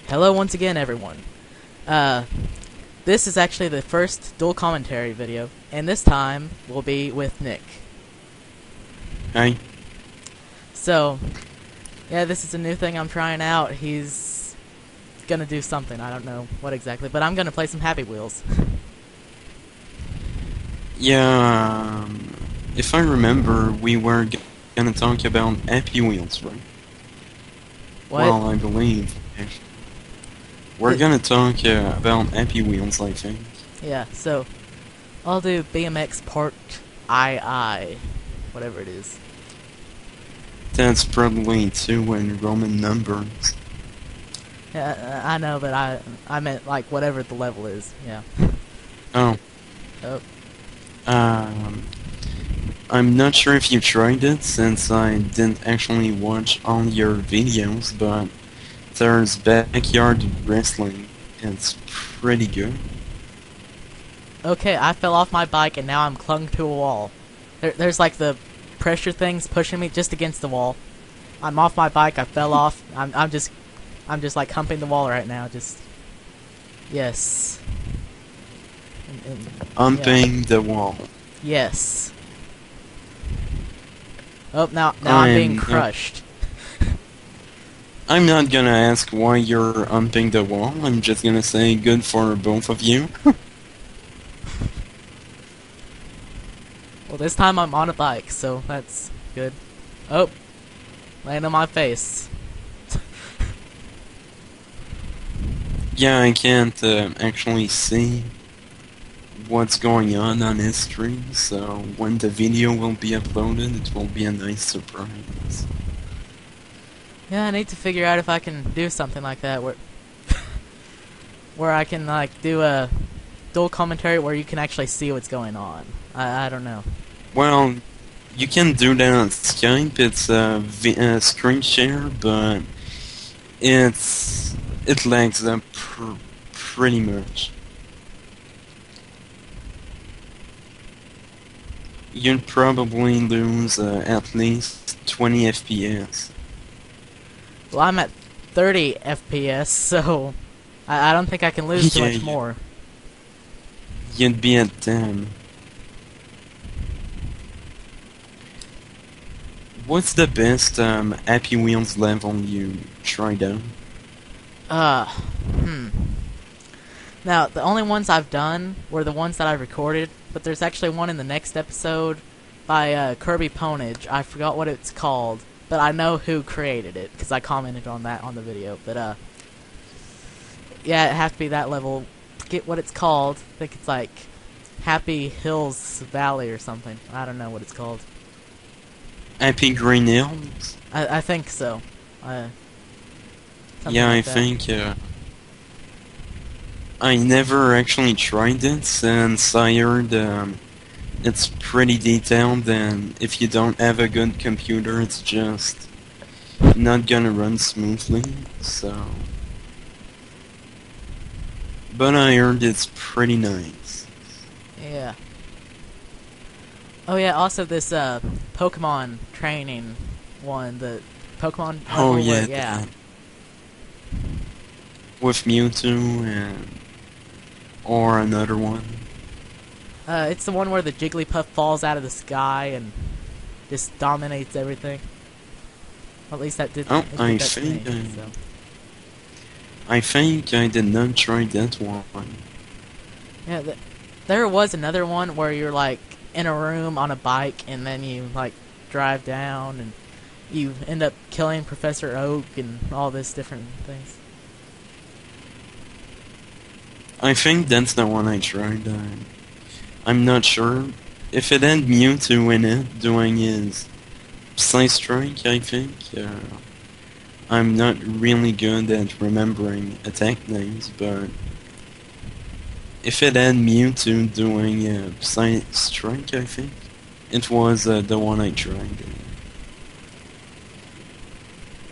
Hello once again, everyone. This is actually the first dual commentary video, and this time will be with Nick. Hi. So, yeah, this is a new thing I'm trying out. He's gonna do something, I don't know what exactly, but I'm gonna play some Happy Wheels. Yeah, if I remember, we were gonna talk about Happy Wheels, right? What? Well, I believe. Actually. We're gonna talk about Happy Wheels, I think. Yeah, so I'll do BMX Part II, whatever it is. That's probably 2 in Roman numbers. Yeah, I know, but I meant like whatever the level is. Yeah. Oh. Oh. I'm not sure if you tried it, since I didn't actually watch all your videos, but there's backyard wrestling. It's pretty good. Okay, I fell off my bike and now I'm clung to a wall. There's like the pressure things pushing me just against the wall. I'm off my bike. I fell off. I'm just like humping the wall right now. Just yes. Humping the wall. Yes. Oh, now I'm being crushed. I'm not gonna ask why you're humping the wall. I'm just gonna say good for both of you. Well, this time I'm on a bike, so that's good. Oh, land on my face. Yeah, I can't actually see what's going on his stream, so when the video will be uploaded, it will be a nice surprise. Yeah, I need to figure out if I can do something like that where where I can like do a dual commentary where you can actually see what's going on. I don't know. Well, you can do that on Skype. It's a screen share, but it lags up pretty much. You'd probably lose at least 20 FPS. Well, I'm at 30 FPS, so I don't think I can lose too much more. You'd be at 10. What's the best Happy Wheels level you tried out? Now, the only ones I've done were the ones that I recorded, but there's actually one in the next episode by Kirby Ponage. I forgot what it's called, but I know who created it, because I commented on that on the video. But, yeah, it has to be that level. Forget what it's called. I think it's like Happy Hills Valley or something. I don't know what it's called. Happy Green Hills? I think so. Yeah, like I think, I never actually tried it, since I heard it's pretty detailed, and if you don't have a good computer, it's just not gonna run smoothly, so... But I heard it's pretty nice. Yeah. Oh yeah, also this Pokemon training one, the Pokemon Oh yeah, where, yeah. With Mewtwo and or another one. It's the one where the Jigglypuff falls out of the sky and just dominates everything. At least that did. Oh, I think I did not try that one. Yeah, there was another one where you're like in a room on a bike and then you like drive down and you end up killing Professor Oak and all this different things. I think that's the one I tried. I'm not sure if it had Mewtwo in it doing his Psy Strike. I think I'm not really good at remembering attack names, but if it had Mewtwo doing Psy Strike, I think it was the one I tried.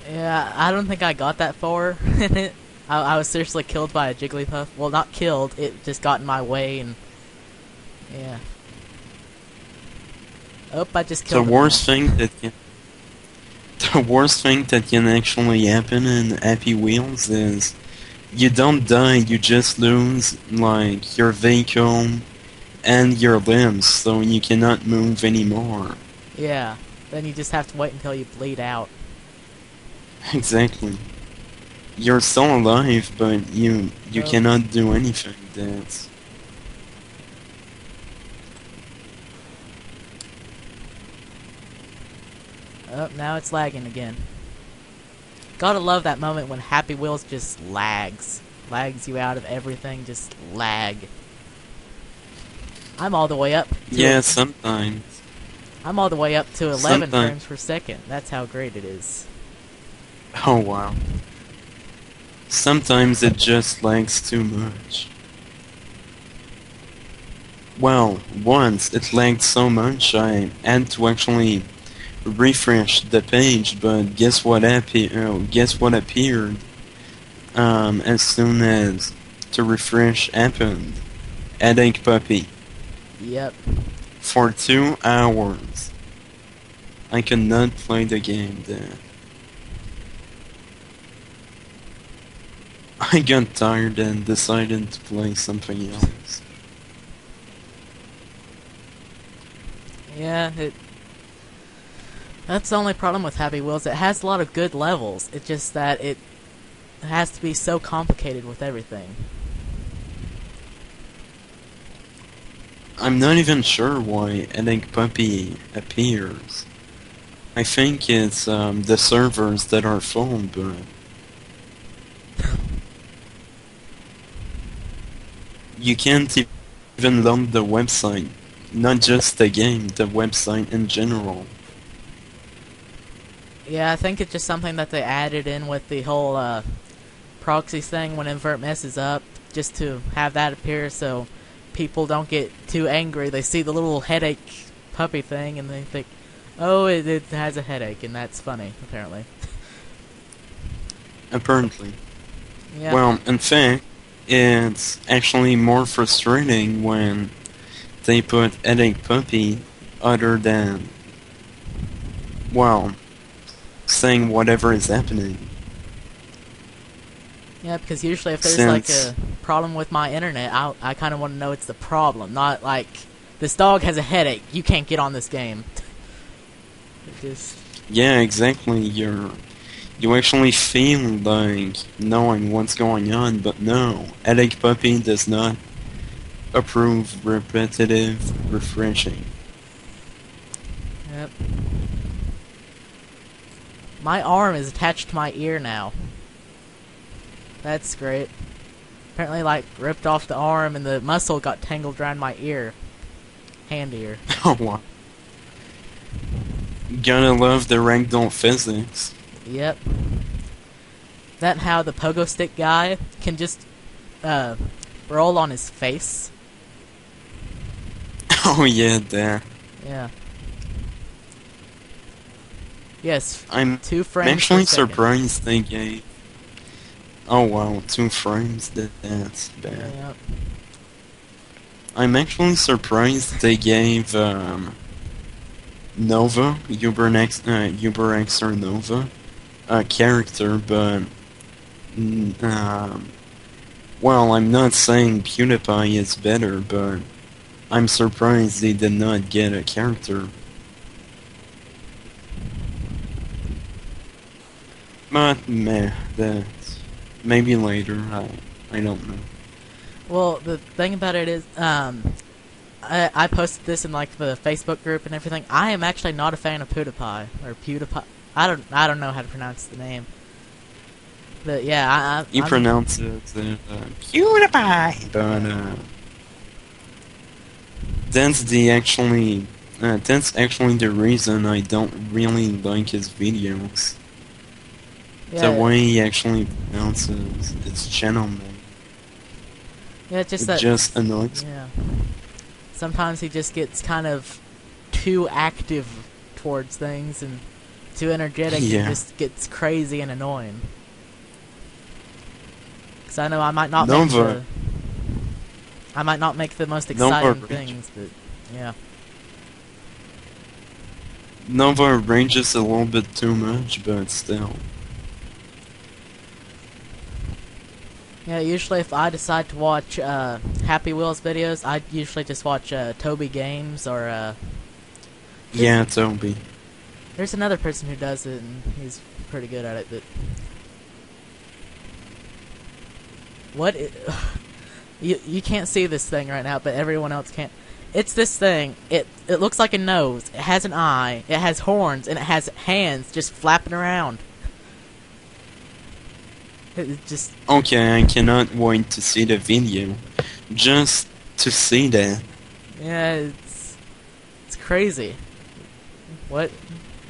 Yeah, I don't think I got that far in it. I was seriously killed by a Jigglypuff. Well, not killed, it just got in my way and... Yeah. Oh, I just killed The worst thing that can actually happen in Happy Wheels is you don't die, you just lose, like, your vehicle and your limbs, so you cannot move anymore. Yeah. Then you just have to wait until you bleed out. Exactly. You're still alive, but you Oh, cannot do anything. That's oh, now it's lagging again. Gotta love that moment when Happy Wheels just lags. Lags you out of everything, just lag. I'm all the way up to yeah. Sometimes. I'm all the way up to 11 Sometimes. frames per second. That's how great it is. Oh wow. Sometimes it just lags too much. Well, once it lagged so much I had to actually refresh the page, but guess what appeared as soon as the refresh happened? Headache puppy. Yep. For 2 hours. I could not play the game then. I got tired and decided to play something else. Yeah, that's the only problem with Happy Wheels. It has a lot of good levels. It's just that it has to be so complicated with everything. I'm not even sure why Headache Puppy appears. I think it's the servers that are full, but you can't even load the website. Not just the game, the website in general. Yeah, I think it's just something that they added in with the whole proxies thing whenever it messes up, just to have that appear so people don't get too angry. They see the little headache puppy thing and they think, oh, it has a headache, and that's funny, apparently. Apparently. Yeah. Well, in fact, it's actually more frustrating when they put Headache Puppy other than, well, saying whatever is happening. Yeah, because usually if there's like a problem with my internet, I kind of want to know it's the problem, not like, this dog has a headache, you can't get on this game. Just... Yeah, exactly. You actually feel like knowing what's going on, but no, Headache Puppy does not approve repetitive refreshing. Yep. My arm is attached to my ear now. That's great. Apparently, like, ripped off the arm and the muscle got tangled around my ear. Hand ear. Oh, wow. Gotta love the ragdoll physics. Yep. That and how the pogo stick guy can just roll on his face. Oh yeah, that. Yeah. Yes. I'm 2 frames actually per second. surprised they gave. Oh wow, 2 frames. That's bad. Yep. I'm actually surprised they gave Nova, Uberx or Nova, a character, but well, I'm not saying PewDiePie is better, but I'm surprised they did not get a character. But meh, that's maybe later. I don't know. Well, the thing about it is, I posted this in like the Facebook group and everything. I am actually not a fan of PewDiePie or PewDiePie. I don't know how to pronounce the name. But yeah, You pronounce it PewDiePie, but that's actually the reason I don't really like his videos. yeah, The way he actually pronounces its channel name. yeah, it's just It that. just annoys me. Yeah. Sometimes he just gets kind of too active towards things and too energetic Yeah. and just gets crazy and annoying. Because I know I might not make the most exciting things, but yeah. Nova ranges a little bit too much, but still. Yeah, usually if I decide to watch Happy Wheels videos, I usually just watch Toby Games or there's Yeah, Toby. there's another person who does it and he's pretty good at it. But what? You can't see this thing right now, but everyone else can. It's this thing. It looks like a nose. It has an eye. It has horns and it has hands just flapping around. It just Okay, I cannot wait to see the video. Just to see that. yeah, it's crazy. What?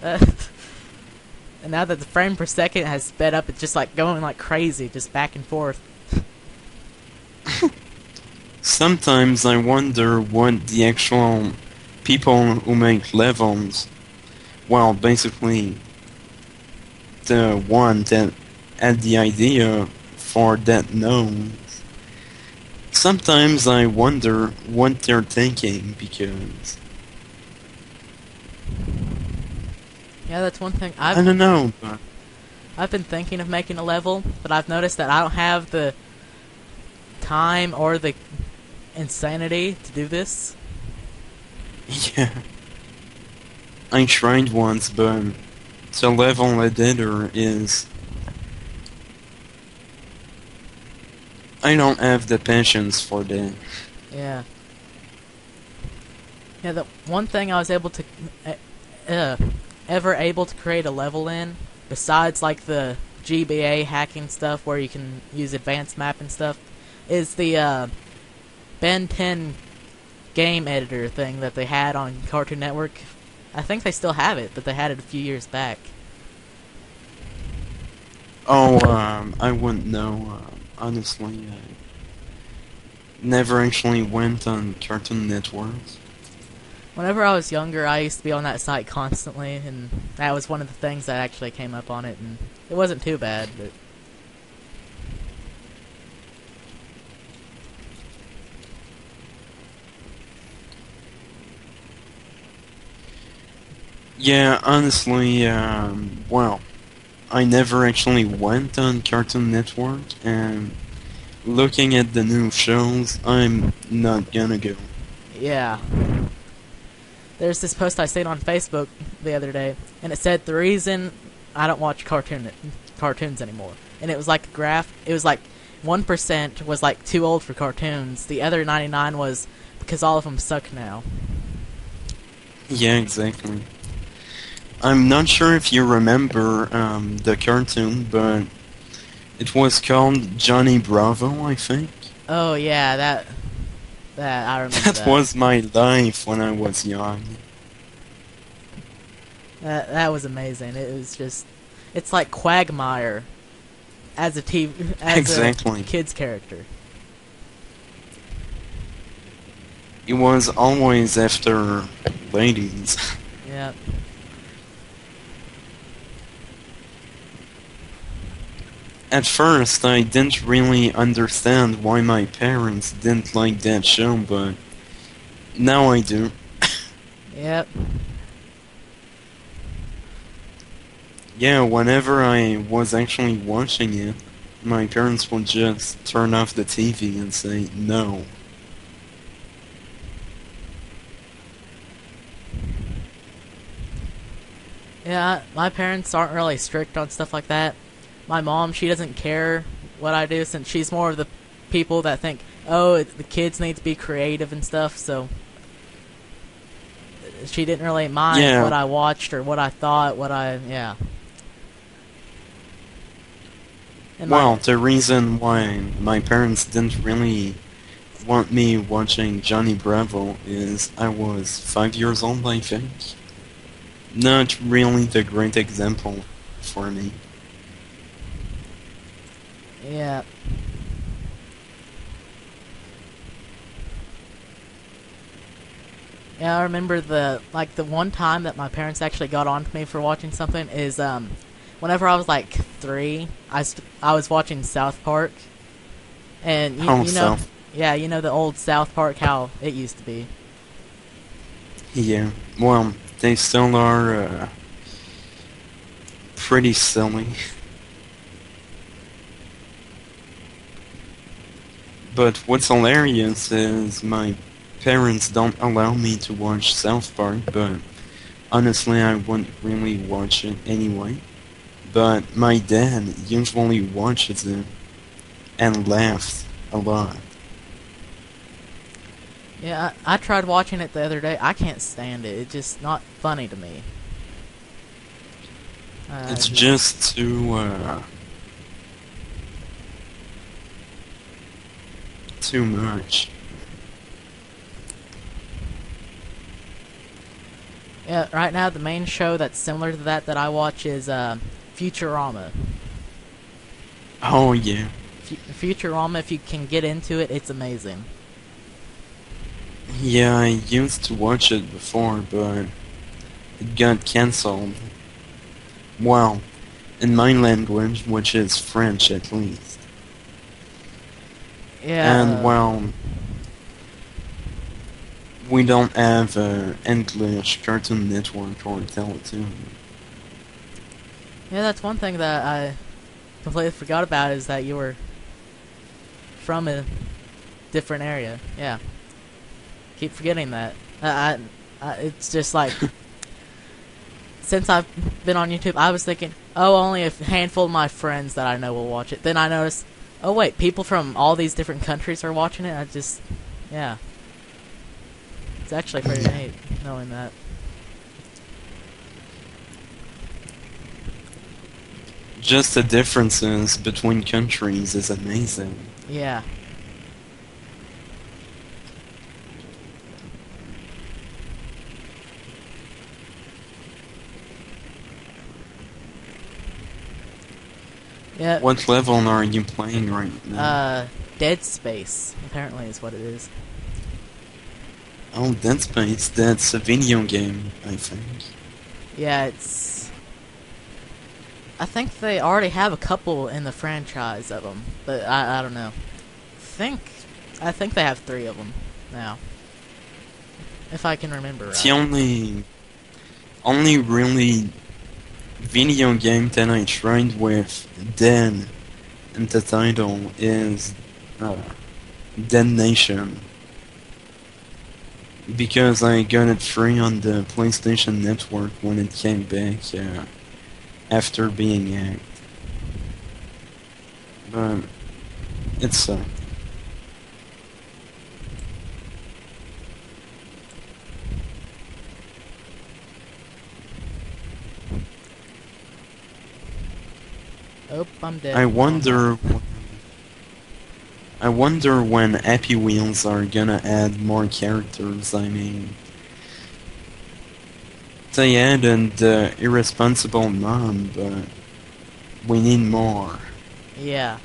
And now that the frame per second has sped up, it's just like going like crazy, just back and forth. Sometimes I wonder what the actual people who make levels, well, basically the one that had the idea for that knows. Sometimes I wonder what they're thinking because Yeah, that's one thing I don't know, but I've been thinking of making a level, but I've noticed that I don't have the time or the insanity to do this. yeah. I tried once, but the level editor is... I don't have the patience for that. Yeah. Yeah, the one thing I was able to ever able to create a level in, besides like the GBA hacking stuff where you can use advanced map and stuff, is the Ben 10 game editor thing that they had on Cartoon Network. I think they still have it, but they had it a few years back. Oh, I wouldn't know. Honestly, I never actually went on Cartoon Network. Whenever I was younger, I used to be on that site constantly, and that was one of the things that actually came up on it, and it wasn't too bad, but... Yeah, honestly, well, I never actually went on Cartoon Network, and looking at the new shows, I'm not gonna go. Yeah. There's this post I seen on Facebook the other day, and it said the reason I don't watch cartoons anymore. And it was like a graph. It was like 1% was like too old for cartoons. The other 99 was because all of them suck now. Yeah, exactly. I'm not sure if you remember the cartoon, but it was called Johnny Bravo, I think. Oh yeah, that I remember That that. was my life when I was young. That was amazing. It was just, it's like Quagmire as Exactly. a kid's character. It was always after ladies. Yeah. At first, I didn't really understand why my parents didn't like that show, but now I do. Yep. Yeah, whenever I was actually watching it, my parents would just turn off the TV and say no. Yeah, my parents aren't really strict on stuff like that. My mom, she doesn't care what I do since she's more of the people that think, oh, the kids need to be creative and stuff, so she didn't really mind Yeah. what I watched or what I thought, yeah. And Well, the reason why my parents didn't really want me watching Johnny Bravo is I was 5 years old, I think. Not really the great example for me. yeah. Yeah, I remember the one time that my parents actually got on to me for watching something is whenever I was like 3, I was watching South Park, and you know, South. yeah, you know the old South Park, how it used to be. Yeah, well, they still are pretty silly. But what's hilarious is my parents don't allow me to watch South Park, but honestly I wouldn't really watch it anyway. But my dad usually watches it and laughs a lot. Yeah, I tried watching it the other day. I can't stand it. It's just not funny to me. It's just too much. Yeah, right now the main show that's similar to that I watch is Futurama. Oh yeah. Futurama, if you can get into it, it's amazing. Yeah, I used to watch it before, but it got cancelled. Well, in my language, which is French at least. Yeah. And well, we don't have English Cartoon Network or Teletoon. Yeah, that's one thing that I completely forgot about, is that you were from a different area. Yeah. Keep forgetting that. It's just like, since I've been on YouTube, I was thinking, oh, only a handful of my friends that I know will watch it. Then I noticed, oh wait, people from all these different countries are watching it. Yeah. It's actually pretty neat knowing that. Just the differences between countries is amazing. Yeah. Yeah. What level are you playing right now? Dead Space, apparently is what it is. Oh, Dead Space, that's a video game, I think. Yeah, I think they already have a couple in the franchise of them, but I don't know. I think they have 3 of them now, if I can remember right. The only really video game that I tried with Dead in the title is Dead Nation. Because I got it free on the PlayStation Network when it came back after being hacked. But it sucked. Oh, I'm dead. I wonder when Happy Wheels are gonna add more characters. I mean, they added Irresponsible Mom, but we need more. Yeah.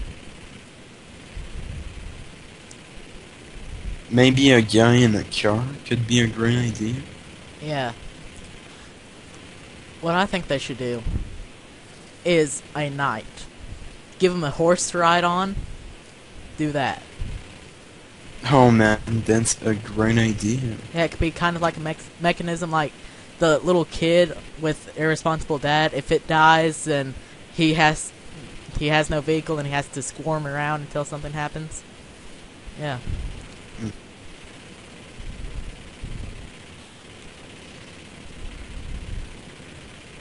Maybe a guy in a car could be a great idea. Yeah. What I think they should do is a knight. Give him a horse to ride on. Do that. Oh man, that's a great idea. Yeah, it could be kind of like a mechanism, like the little kid with irresponsible dad. If it dies, then he has no vehicle and he has to squirm around until something happens. Yeah.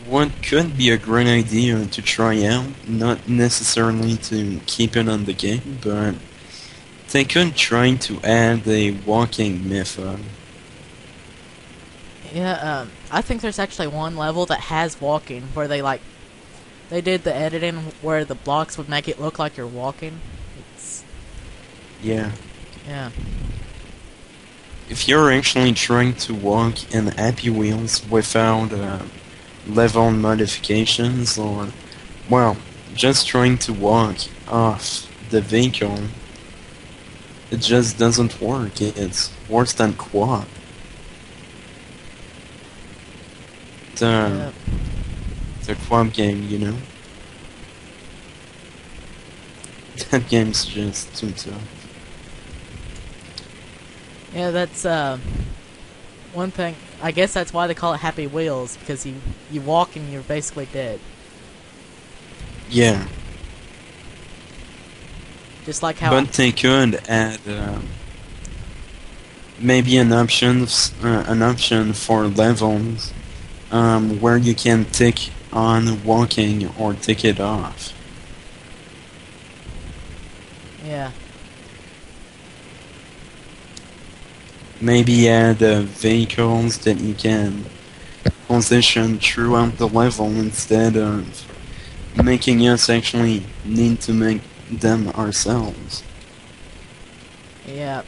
What could be a great idea to try out, not necessarily to keep it on the game, but they could try to add a walking method. Yeah, I think there's actually one level that has walking, where they did the editing where the blocks would make it look like you're walking. Yeah. Yeah. If you're actually trying to walk in Happy Wheels without level modifications, or, well, just trying to walk off the vehicle, it just doesn't work. It's worse than Quad. The Quad game, you know? That game's just too tough. Yeah, that's one thing. I guess that's why they call it Happy Wheels, because you walk and you're basically dead. Yeah. Just like how But they could add maybe an option for levels where you can tick on walking or tick it off. yeah. Maybe add vehicles that you can position throughout the level instead of making us actually need to make them ourselves. Yeah.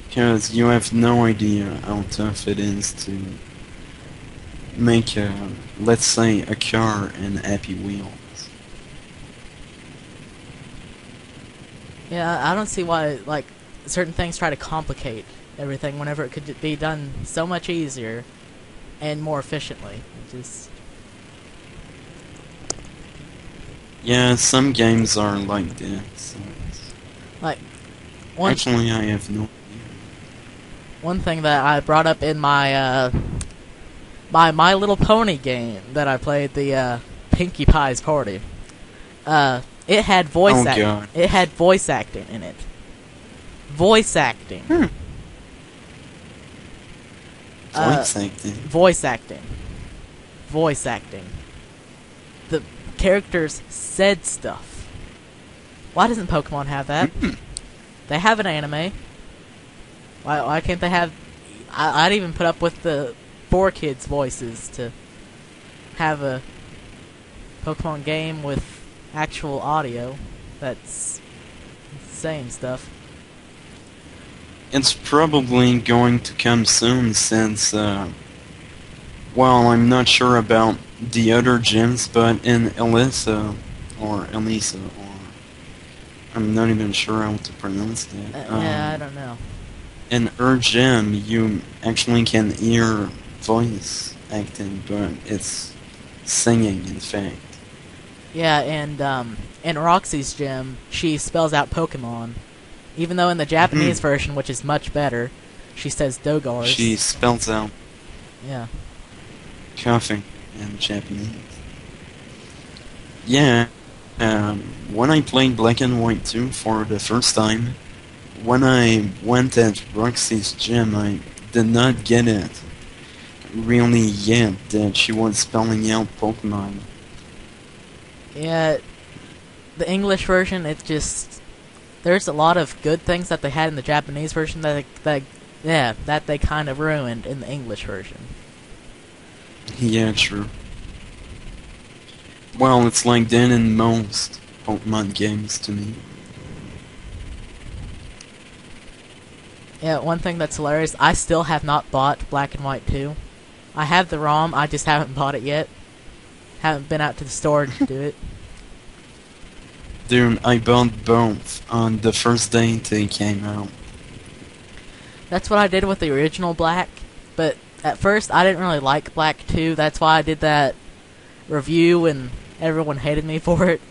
Because you have no idea how tough it is to make let's say, a car and Happy Wheels. Yeah, I don't see why, like, certain things try to complicate everything whenever it could be done so much easier and more efficiently. It just... Yeah, some games are like that. So Like, one actually, I have no idea. one thing that I brought up in my My Little Pony game that I played, the Pinkie Pie's Party. It had voice God. It had voice acting in it. Voice acting. Voice acting. Voice acting. Voice acting. The characters said stuff. Why doesn't Pokemon have that? They have an anime. Why can't they have... I'd even put up with the 4Kids voices to have a Pokemon game with actual audio that's saying stuff. It's probably going to come soon since, well, I'm not sure about the other gyms, but in Elisa, or I'm not even sure how to pronounce that. Yeah, I don't know. In her gym, you actually can hear voice acting, but it's singing, in fact. Yeah, and in Roxy's gym, she spells out Pokemon. Even though in the Japanese version, which is much better, she says Dogars. She spells out Yeah. coughing in Japanese. Yeah, when I played Black and White 2 for the first time, when I went at Roxy's gym, I did not get it really yet that she was spelling out Pokemon. Yeah, the English version, it just... There's a lot of good things that they had in the Japanese version that they kind of ruined in the English version. Yeah, true. Well, it's like that in most Pokemon games to me. Yeah, one thing that's hilarious, I still have not bought Black and White 2. I have the ROM, I just haven't bought it yet. Haven't been out to the store to do it. Dude, I bought both on the first day they came out. That's what I did with the original Black, but at first I didn't really like Black 2, that's why I did that review and everyone hated me for it.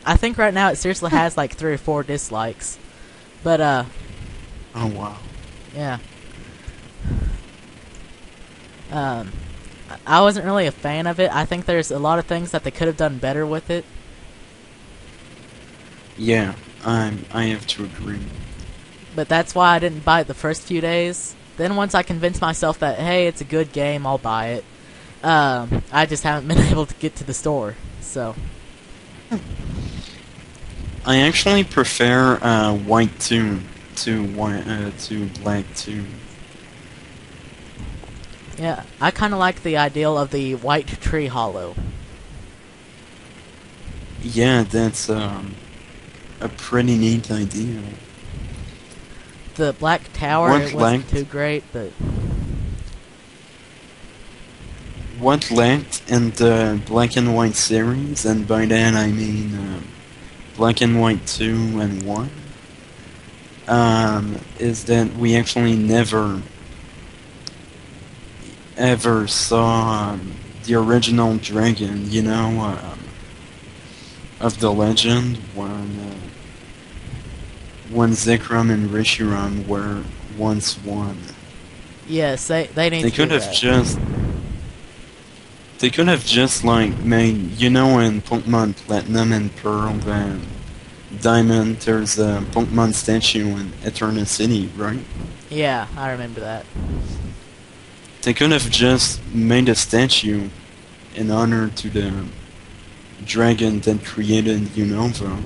I think right now it seriously has like 3 or 4 dislikes. But, oh wow. yeah. I wasn't really a fan of it. I think there's a lot of things that they could have done better with it. Yeah, I have to agree. But that's why I didn't buy it the first few days. Then once I convinced myself that, hey, it's a good game, I'll buy it. I just haven't been able to get to the store, so... I actually prefer White 2 to Black 2. Yeah, I kind of like the ideal of the White Tree Hollow. Yeah, that's a pretty neat idea. The Black Tower, it wasn't too great, but... What lacked in the Black and White series, and by that I mean Black and White 2 and 1, is that we actually never ever saw the original dragon, you know, of the legend, when Zekrom and Reshiram were once one. Yes, they need They to could do have that. just... They could have just like made, in Pokemon Platinum and Pearl and Diamond, there's a Pokemon statue in Eternal City, right? Yeah, I remember that. They could have just made a statue in honor to the dragon that created Unova.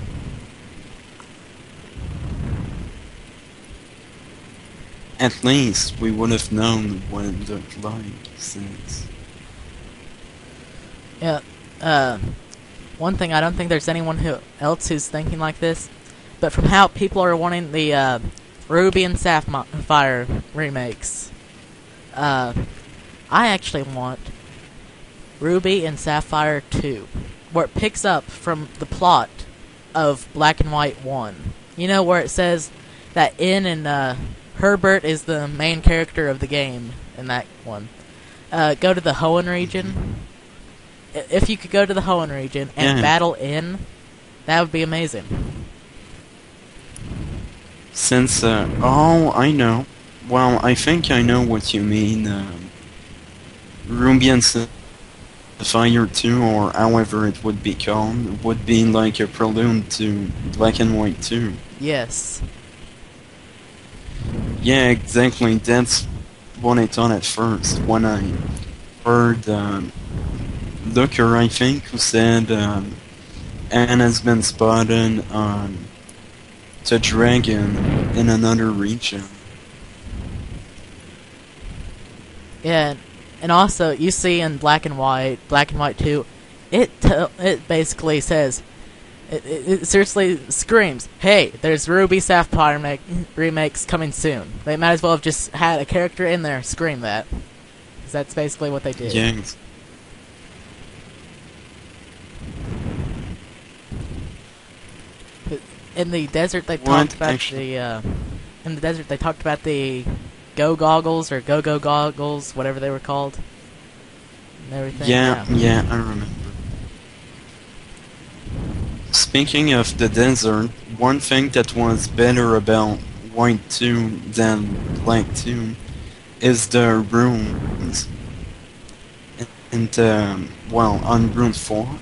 At least we would have known what it looked like since. Yeah, one thing, I don't think there's anyone else who's thinking like this, but from how people are wanting the Ruby and Sapphire remakes, I actually want Ruby and Sapphire 2, where it picks up from the plot of Black and White 1. You know, where it says that N and Herbert is the main character of the game in that one. Go to the Hoenn region. If you could go to the Hoenn region and battle N, that would be amazing. Since, oh, I know. Well, I think I know what you mean. Ruby and Sapphire 2, or however it would be called, would be like a prelude to Black and White 2. Yes. Yeah, exactly. That's what I thought at first when I heard Looker, I think, who said Anne has been spotted on the dragon in another region. Yeah, and also you see in Black and White 2, it basically says, it seriously screams, "Hey, there's Ruby Sapphire remakes coming soon." They might as well have just had a character in there scream that, because that's basically what they did. Yes. In the desert, they talked about in the desert, they talked about the Go Goggles or Go Goggles, whatever they were called, and everything. Yeah, I remember. Speaking of the desert, one thing that was better about White 2 than Black 2 is the runes. And, well, on Rune 4,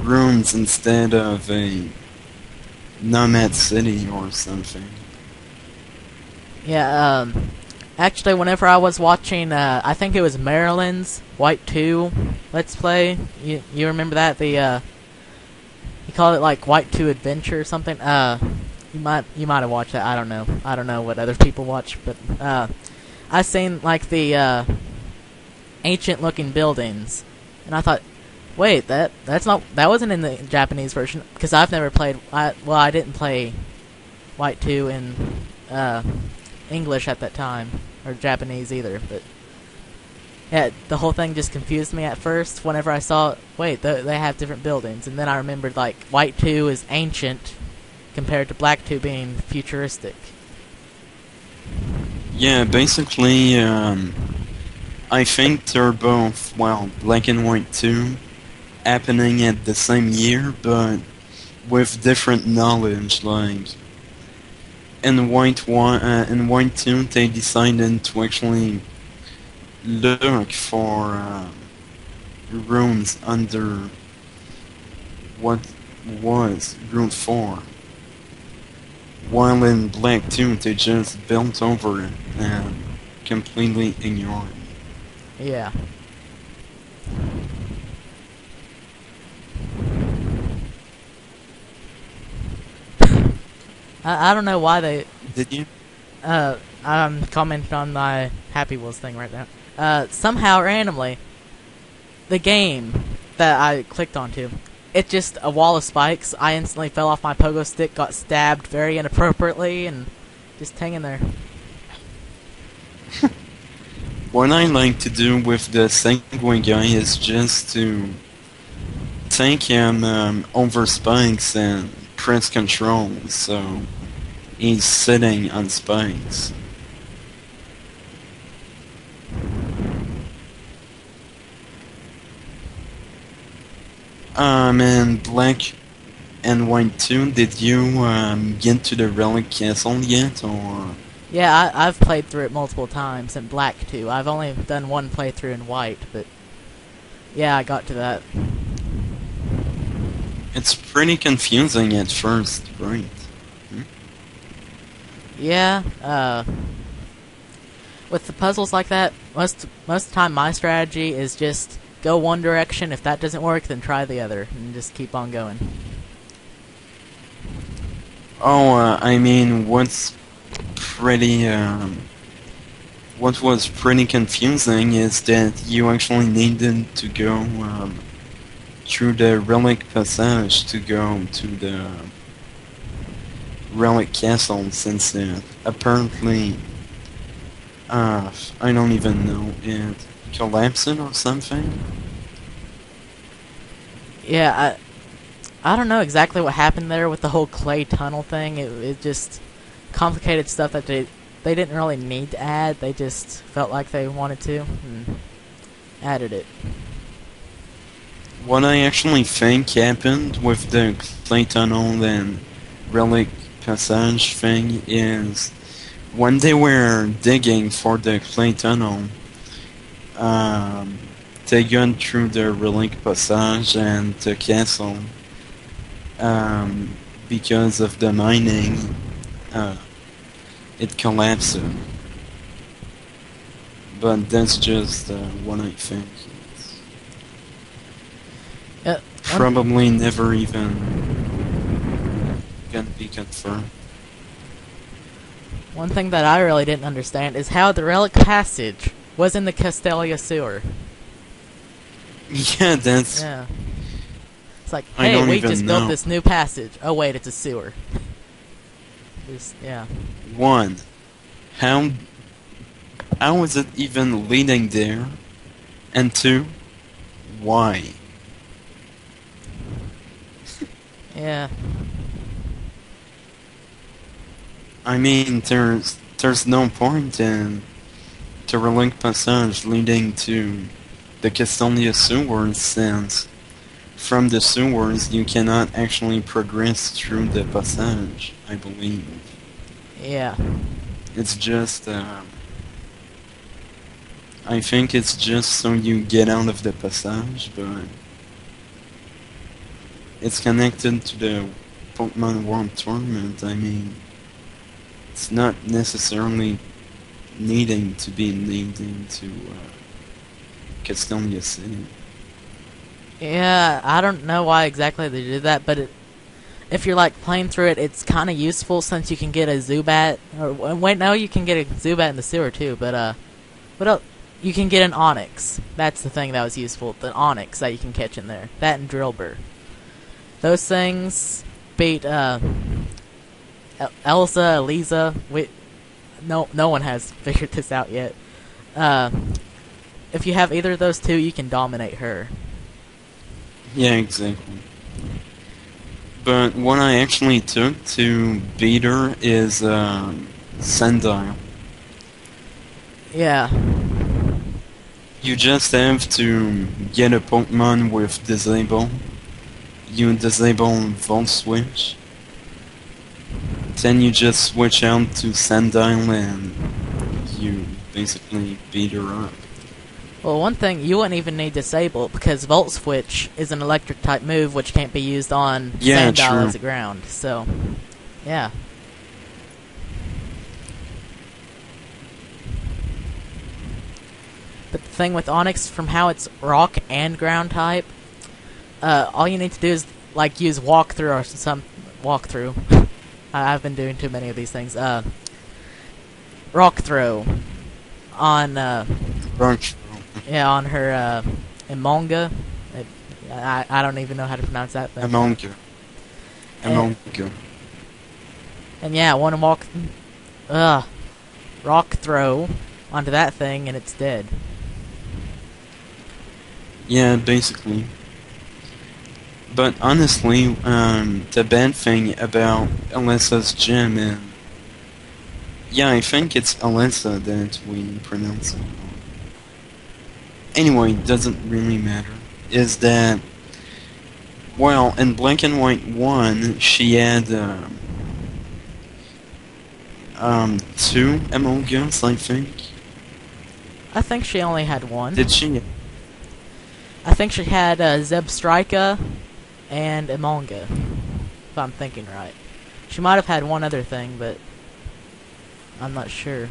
runes instead of a nomad city or something. Yeah, actually, whenever I was watching, I think it was Maryland's White 2 Let's Play, you remember that? He called it like White 2 Adventure or something. You might have watched that. I don't know what other people watch, but I seen like the ancient looking buildings, and I thought, wait, that wasn't in the Japanese version, because I've never played. I didn't play White 2 in English at that time, or Japanese either, but yeah, the whole thing just confused me at first whenever I saw, wait, they have different buildings, and then I remembered, like, White 2 is ancient compared to Black 2 being futuristic. Yeah, basically, I think they're both, well, Black and White 2 happening at the same year, but with different knowledge, like in White 2 they decided to actually look for runes under what was Rune 4, while in Black 2 they just built over it and completely ignored it. Yeah. I don't know why they... Did you? I'm commenting on my Happy Wheels thing right now. Somehow, randomly, the game that I clicked onto, it just a wall of spikes. I instantly fell off my pogo stick, got stabbed very inappropriately, and just hanging there. What I like to do with the Segway guy is just to take him over spikes and press control, so he's sitting on spikes. And Black and White 2, did you get to the Relic Castle yet, or Yeah, I've played through it multiple times in black too. I've only done one playthrough in white, but yeah, I got to that. It's pretty confusing at first, right? Hmm? Yeah, with the puzzles like that, most of the time my strategy is just go one direction. If that doesn't work, then try the other, and just keep on going. Oh, I mean, what was pretty confusing is that you actually needed to go through the relic passage to go to the relic castle, since apparently, I don't even know, it collapsed or something. Yeah, I don't know exactly what happened there with the whole clay tunnel thing. It just complicated stuff that they didn't really need to add. They just felt like they wanted to and added it. What I actually think happened with the clay tunnel and relic passage thing is when they were digging for the clay tunnel, um, they got through the relic passage and the castle. Because of the mining, uh, it collapsed. But that's just what I think. It's Yeah, probably never even gonna be confirmed. one thing that I really didn't understand is how the relic passage was in the Castelia sewer. Yeah, that's... Yeah. It's like, I hey, don't we even just know. built this new passage. Oh wait, it's a sewer. Yeah. One, how is it even leading there? And two, why? Yeah. I mean, there's no point in the relic passage leading to the Castalia sewers, since from the sewers you cannot actually progress through the passage, I believe. Yeah. It's just, I think it's just so you get out of the passage, but it's connected to the Pokemon World Tournament. I mean, it's not necessarily needing to be leading to Castalia City. Yeah, I don't know why exactly they did that, but if you're like playing through it, it's kind of useful since you can get a Zubat. Or wait, no, you can get a Zubat in the sewer too. But what else? You can get an Onyx. That's the thing that was useful. The Onyx that you can catch in there. That and Drillbur. Those things beat Elsa, Eliza. No one has figured this out yet. If you have either of those two, you can dominate her. Yeah, exactly. But what I actually took to beat her is Sandile. Yeah. You just have to get a Pokemon with Disable. You disable Volt Switch. Then you just switch out to Sandile and you basically beat her up. Well, one thing, you wouldn't even need Disable, because Volt Switch is an electric-type move which can't be used on Sandile as a ground, so, yeah. But the thing with Onyx, from how it's rock and ground type, all you need to do is, like, use walkthrough or some... walkthrough. I've been doing too many of these things. Rock throw on, yeah, on her, Emonga. I don't even know how to pronounce that thing. Emonga. And yeah, I want to rock throw onto that thing and it's dead. Yeah, basically. But honestly, the bad thing about Alessa's gym is... Yeah, I think it's Alessa that we pronounce it. Anyway, doesn't really matter. Is that... Well, in Black and White 1, she had... two Among Us, I think. I think she only had one. Did she? I think she had Zebstrika and Amonga, if I'm thinking right. She might have had one other thing, but I'm not sure.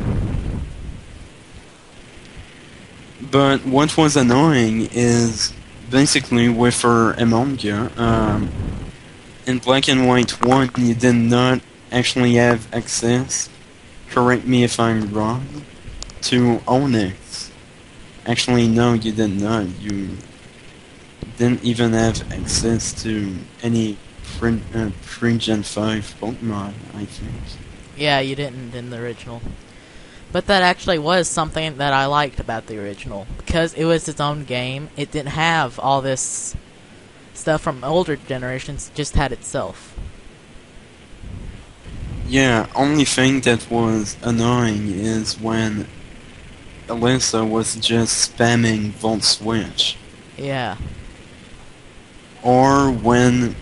But what was annoying is basically with her Amonga, in Black and White 1, you did not actually have access, correct me if I'm wrong, to Onyx. Actually, no, you did not. You didn't even have access to any pre-Gen 5 Pokemon, I think. Yeah, you didn't in the original. But that actually was something that I liked about the original. Because it was its own game, it didn't have all this stuff from older generations, it just had itself. Yeah, only thing that was annoying is when Alyssa was just spamming Volt Switch. Yeah. Or when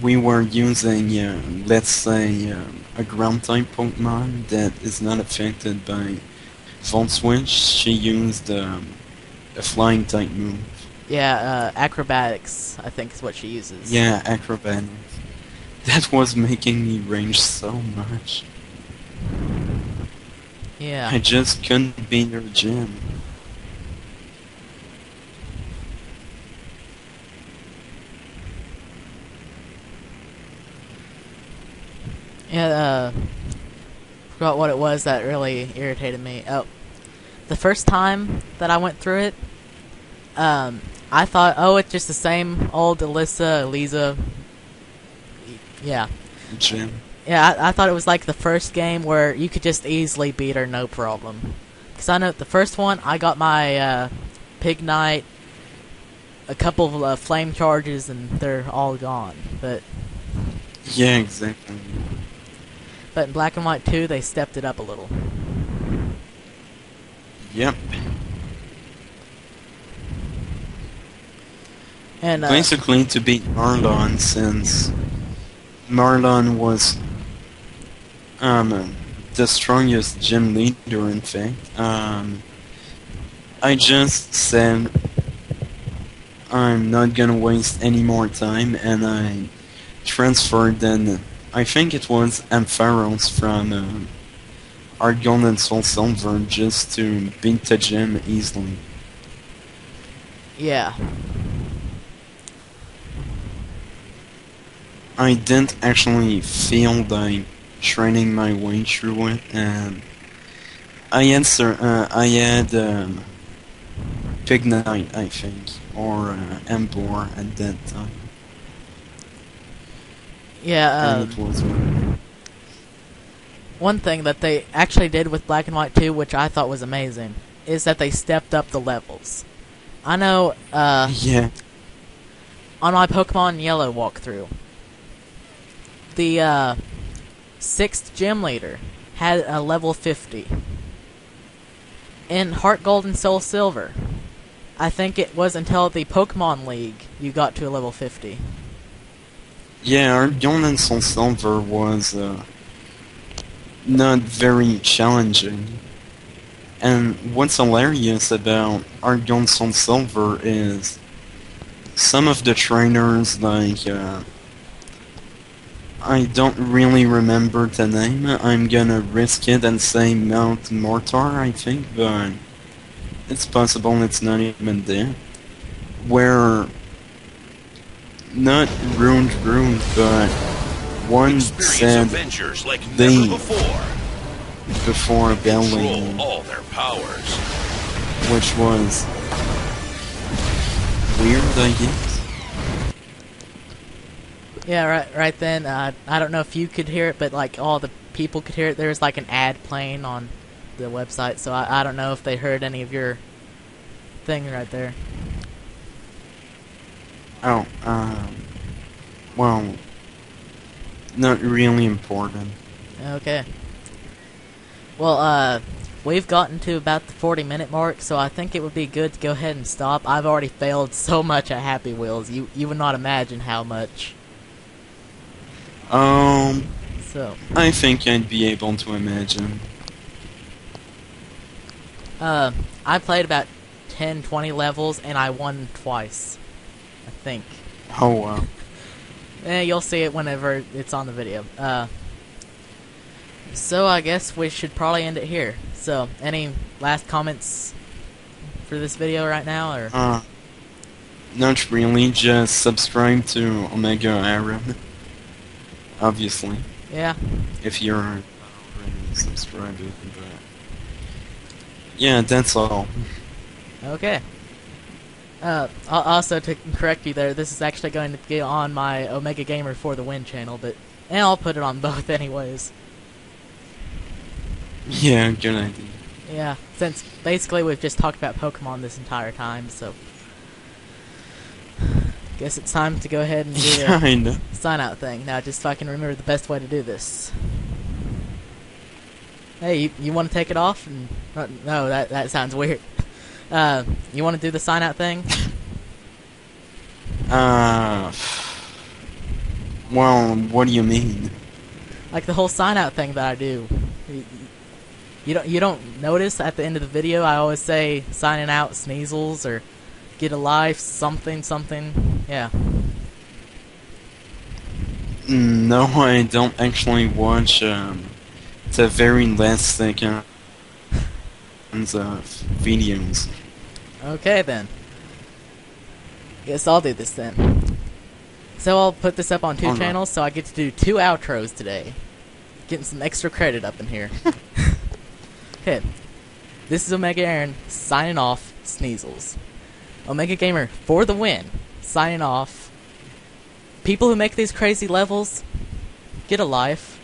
we were using, let's say, a ground-type Pokemon that is not affected by Volt Switch, she used a flying-type move. Yeah, acrobatics, I think is what she uses. Yeah, acrobatics. That was making me rage so much. Yeah. I just couldn't beat her gym. Yeah, forgot what it was that really irritated me. Oh, the first time that I went through it, I thought, oh, it's just the same old Elisa. Yeah. Gym. Yeah, I thought it was like the first game where you could just easily beat her, no problem. Because I know the first one, I got my Pig Knight, a couple of flame charges, and they're all gone. But Yeah, exactly. in Black and White 2, they stepped it up a little. Yep. And Basically to beat Marlon, since Marlon was the strongest gym leader, in fact. I just said I'm not gonna waste any more time, and I transferred, and I think it was Ampharos from Argon and Soul Silver just to beat the gym easily. yeah. I didn't actually feel like training my way through it, and I had Pig Knight, I think, or Embor at that time. Yeah, And it was one thing that they actually did with Black and White 2, which I thought was amazing, is that they stepped up the levels. I know, yeah, on my Pokemon Yellow walkthrough, the 6th gym leader had a level 50. In Heart Gold and Soul Silver, I think it was until the Pokemon League you got to a level 50. yeah, Argon and Soul Silver was not very challenging. And what's hilarious about Argon Soul Silver is some of the trainers, like, I don't really remember the name. I'm gonna risk it and say Mount Mortar, I think, but it's possible it's not even there. Where, not ruined, but one said adventures like they, never before belling, control all their powers. which was weird, I guess. Yeah, right then, I don't know if you could hear it, but like all the people could hear it. There was like an ad playing on the website, so I don't know if they heard any of your thing right there. Oh, well, not really important. Okay. Well, we've gotten to about the 40-minute mark, so I think it would be good to go ahead and stop. I've already failed so much at Happy Wheels. You would not imagine how much. So, I think I'd be able to imagine. I played about 10, 20 levels, and I won twice. I think. Oh wow. You'll see it whenever it's on the video. So I guess we should probably end it here. So, any last comments for this video right now, or? Not really, just subscribe to Omega Iron. Obviously. Yeah. If you're already subscribed, but... Yeah, that's all. Okay. Also, to correct you there, this is actually going to be on my Omega Gamer for the Win channel, but and I'll put it on both anyways. Yeah, good idea. Yeah, since basically we've just talked about Pokemon this entire time, so guess it's time to go ahead and do the Kinda. sign out thing. Now, just so I can remember the best way to do this. Hey, you want to take it off? And, no, that sounds weird. You want to do the sign out thing? Well, what do you mean? Like the whole sign out thing that I do. You don't notice at the end of the video I always say signing out Sneasels or get a life something. Yeah. No, I don't actually watch the very last seconds of videos. Okay then. Guess I'll do this then. So I'll put this up on two Alright. channels, so I get to do 2 outros today. Getting some extra credit up in here. Okay. This is Omega Aaron signing off Sneasels. Omega Gamer for the win. Signing off. People who make these crazy levels, get a life.